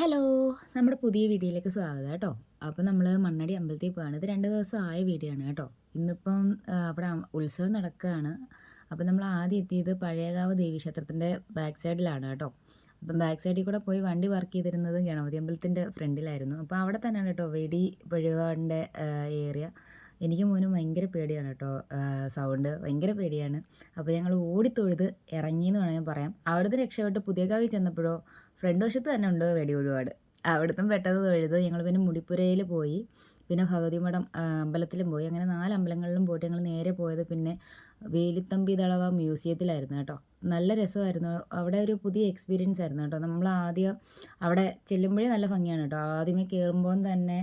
Hello, നമ്മുടെ പുതിയ വീഡിയോയിലേക്ക് സ്വാഗതം കേട്ടോ. അപ്പോൾ നമ്മൾ മണ്ണടി അമ്പലത്തിൽ പോവാണ്. ഇത് 2 ദിവസം ആയ വീഡിയോ ആണ് കേട്ടോ. ഇന്നിപ്പം അവിടെ ഉത്സവം നടക്കുകയാണ്. അപ്പോൾ നമ്മൾ ആദ്യം എത്തിയത് പഴയകാവ് ദേവീക്ഷേത്രത്തിൻ്റെ ബാക്ക് സൈഡിലാണ് കേട്ടോ. അപ്പം ബാക്ക് സൈഡിൽ കൂടെ പോയി വണ്ടി പാർക്ക് ചെയ്തിരുന്നത് ഗണപതി അമ്പലത്തിൻ്റെ ഫ്രണ്ടിലായിരുന്നു. അപ്പോൾ അവിടെ തന്നെയാണ് കേട്ടോ വെടി പഴുകാടിൻ്റെ ഏരിയ. എനിക്ക് മോനും ഭയങ്കര പേടിയാണ് കേട്ടോ, സൗണ്ട് ഭയങ്കര പേടിയാണ്. അപ്പോൾ ഞങ്ങൾ ഓടിത്തൊഴുത് ഇറങ്ങിയെന്ന് വേണമെങ്കിൽ പറയാം. അവിടുന്ന് രക്ഷപ്പെട്ട് പുതിയകാവിൽ ചെന്നപ്പോഴോ ഫ്രണ്ട് വശത്ത് തന്നെ ഉണ്ട് വെടി ഒഴിപാട്. അവിടുത്തെ പെട്ടത് തൊഴുത് ഞങ്ങൾ പിന്നെ മുടിപ്പുരയിൽ പോയി, പിന്നെ ഭഗവതിമഠം അമ്പലത്തിലും പോയി. അങ്ങനെ 4 അമ്പലങ്ങളിലും പോയിട്ട് ഞങ്ങൾ നേരെ പോയത് പിന്നെ വേലിത്തമ്പി ദളവ മ്യൂസിയത്തിലായിരുന്നു കേട്ടോ. നല്ല രസമായിരുന്നു. അവിടെ ഒരു പുതിയ എക്സ്പീരിയൻസ് ആയിരുന്നു കേട്ടോ. നമ്മൾ ആദ്യം അവിടെ ചെല്ലുമ്പോഴേ നല്ല ഭംഗിയാണ് കേട്ടോ. ആദ്യമേ കയറുമ്പോൾ തന്നെ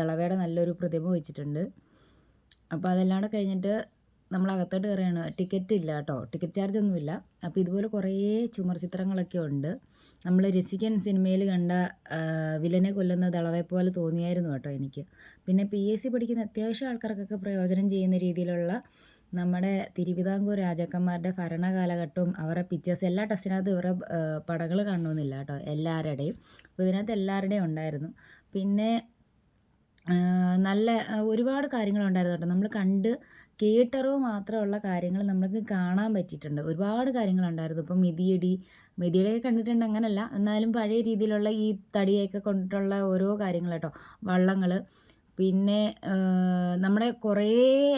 ദളവയുടെ നല്ലൊരു പ്രതിമ വെച്ചിട്ടുണ്ട്. അപ്പോൾ അതെല്ലാം കഴിഞ്ഞിട്ട് നമ്മൾ അകത്തോട്ട് കയറുകയാണ്. ടിക്കറ്റ് ഇല്ല കേട്ടോ, ടിക്കറ്റ് ചാർജ് ഒന്നുമില്ല. അപ്പോൾ ഇതുപോലെ കുറേ ചുമർ ചിത്രങ്ങളൊക്കെ ഉണ്ട്. നമ്മൾ രസികൻ സിനിമയിൽ കണ്ട വില്ലനെ കൊല്ലുന്ന ദളവയെ പോലെ തോന്നിയായിരുന്നു കേട്ടോ എനിക്ക്. പിന്നെ PSC പഠിക്കുന്ന അത്യാവശ്യം ആൾക്കാർക്കൊക്കെ പ്രയോജനം ചെയ്യുന്ന രീതിയിലുള്ള നമ്മുടെ തിരുവിതാംകൂർ രാജാക്കന്മാരുടെ ഭരണകാലഘട്ടവും അവരുടെ പിക്ചേഴ്സ് എല്ലാ ടെസ്റ്റിനകത്തും ഇവരുടെ പടങ്ങൾ കാണണമെന്നില്ല കേട്ടോ, എല്ലാവരുടെയും. അപ്പോൾ ഇതിനകത്ത് എല്ലാവരുടെയും ഉണ്ടായിരുന്നു. പിന്നെ നല്ല ഒരുപാട് കാര്യങ്ങളുണ്ടായിരുന്നു കേട്ടോ. നമ്മൾ കണ്ട് കേട്ടറിവ് മാത്രമുള്ള കാര്യങ്ങൾ നമുക്ക് കാണാൻ പറ്റിയിട്ടുണ്ട്. ഒരുപാട് കാര്യങ്ങളുണ്ടായിരുന്നു. ഇപ്പം മെതിയടിയൊക്കെ കണ്ടിട്ടുണ്ട്, അങ്ങനല്ല, എന്നാലും പഴയ രീതിയിലുള്ള ഈ തടിയൊക്കെ കൊണ്ടിട്ടുള്ള ഓരോ കാര്യങ്ങൾ കേട്ടോ. വള്ളങ്ങൾ, പിന്നെ നമ്മുടെ കുറേ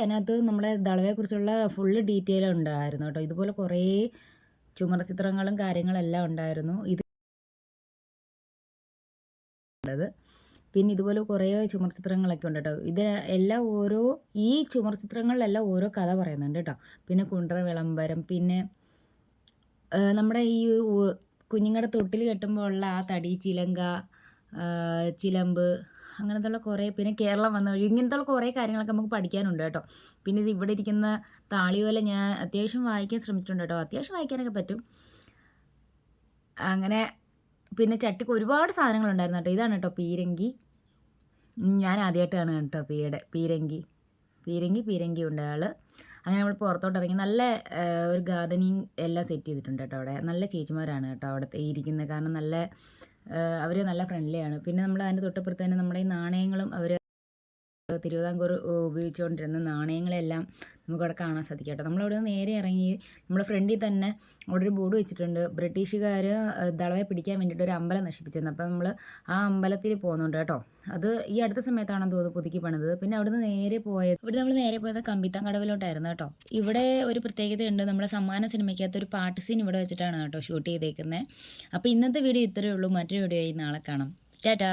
അതിനകത്ത് നമ്മുടെ ദളവയെക്കുറിച്ചുള്ള ഫുള്ള് ഡീറ്റെയിൽ ഉണ്ടായിരുന്നു കേട്ടോ. ഇതുപോലെ കുറേ ചുമർ ചിത്രങ്ങളും കാര്യങ്ങളെല്ലാം ഉണ്ടായിരുന്നു. പിന്നെ ഇതുപോലെ കുറേ ചുമർ ചിത്രങ്ങളൊക്കെ ഉണ്ട് കേട്ടോ. ഇത് എല്ലാം ഈ ചുമർ ചിത്രങ്ങളിലെല്ലാം ഓരോ കഥ പറയുന്നുണ്ട് കേട്ടോ. പിന്നെ കുണ്ട്ര വിളംബരം, പിന്നെ നമ്മുടെ ഈ കുഞ്ഞുങ്ങളുടെ തൊട്ടിൽ കെട്ടുമ്പോൾ ഉള്ള ആ തടി, ചിലങ്ക, ചിലമ്പ്, അങ്ങനത്തുള്ള കുറേ, പിന്നെ കേരളം വന്ന വഴി, ഇങ്ങനത്തുള്ള കുറേ കാര്യങ്ങളൊക്കെ നമുക്ക് പഠിക്കാനുണ്ട് കേട്ടോ. പിന്നെ ഇത് ഇവിടെ ഇരിക്കുന്ന താളിയോല ഞാൻ അത്യാവശ്യം വായിക്കാൻ ശ്രമിച്ചിട്ടുണ്ട് കേട്ടോ. അത്യാവശ്യം വായിക്കാനൊക്കെ പറ്റും. അങ്ങനെ പിന്നെ ചട്ടിക്ക് ഒരുപാട് സാധനങ്ങളുണ്ടായിരുന്നു കേട്ടോ. ഇതാണ് കേട്ടോ പീരങ്കി. ഞാൻ ആദ്യമായിട്ടാണ് കേട്ടോ പീരങ്കി ഉണ്ട് ആൾ. അങ്ങനെ നമ്മൾ പുറത്തോട്ട് ഇറങ്ങി നല്ല ഒരു ഗാർഡനിങ് എല്ലാം സെറ്റ് ചെയ്തിട്ടുണ്ട് കേട്ടോ. അവിടെ നല്ല ചേച്ചിമാരാണ് കേട്ടോ അവിടെ ഇരിക്കുന്നത്. കാരണം അവർ നല്ല ഫ്രണ്ട്ലിയാണ്. പിന്നെ നമ്മൾ അതിൻ്റെ തൊട്ടപ്പുറത്ത് തന്നെ നമ്മുടെ ഈ നാണയങ്ങളും അവർ തിരുവിതാംകൂർ ഉപയോഗിച്ചുകൊണ്ടിരുന്ന നാണയങ്ങളെല്ലാം നമുക്കവിടെ കാണാൻ സാധിക്കും കേട്ടോ. നമ്മളവിടെ നിന്ന് നേരെ ഇറങ്ങി നമ്മുടെ ഫ്രണ്ടിൽ തന്നെ അവിടെ ഒരു ബോർഡ് വെച്ചിട്ടുണ്ട്. ബ്രിട്ടീഷുകാർ ദളവയെ പിടിക്കാൻ വേണ്ടിയിട്ട് ഒരു അമ്പലം നശിപ്പിച്ചിരുന്നു. അപ്പോൾ നമ്മൾ ആ അമ്പലത്തിൽ പോകുന്നുണ്ട് കേട്ടോ. അത് ഈ അടുത്ത സമയത്താണെന്ന് തോന്നുന്നു പുതുക്കി പണിത്. പിന്നെ അവിടെ നമ്മൾ നേരെ പോയത് കമ്പിത്താങ്കടവിലോട്ടായിരുന്നു കേട്ടോ. ഇവിടെ ഒരു പ്രത്യേകതയുണ്ട്. നമ്മുടെ സമ്മാന സിനിമയ്ക്കകത്ത് ഒരു പാട്ട് സീൻ ഇവിടെ വെച്ചിട്ടാണ് കേട്ടോ ഷൂട്ട് ചെയ്തേക്കുന്നത്. അപ്പോൾ ഇന്നത്തെ വീഡിയോ ഇത്രയേ ഉള്ളൂ. മറ്റൊരു വീഡിയോ ആയി നാളെ കാണാം. ടാറ്റാ.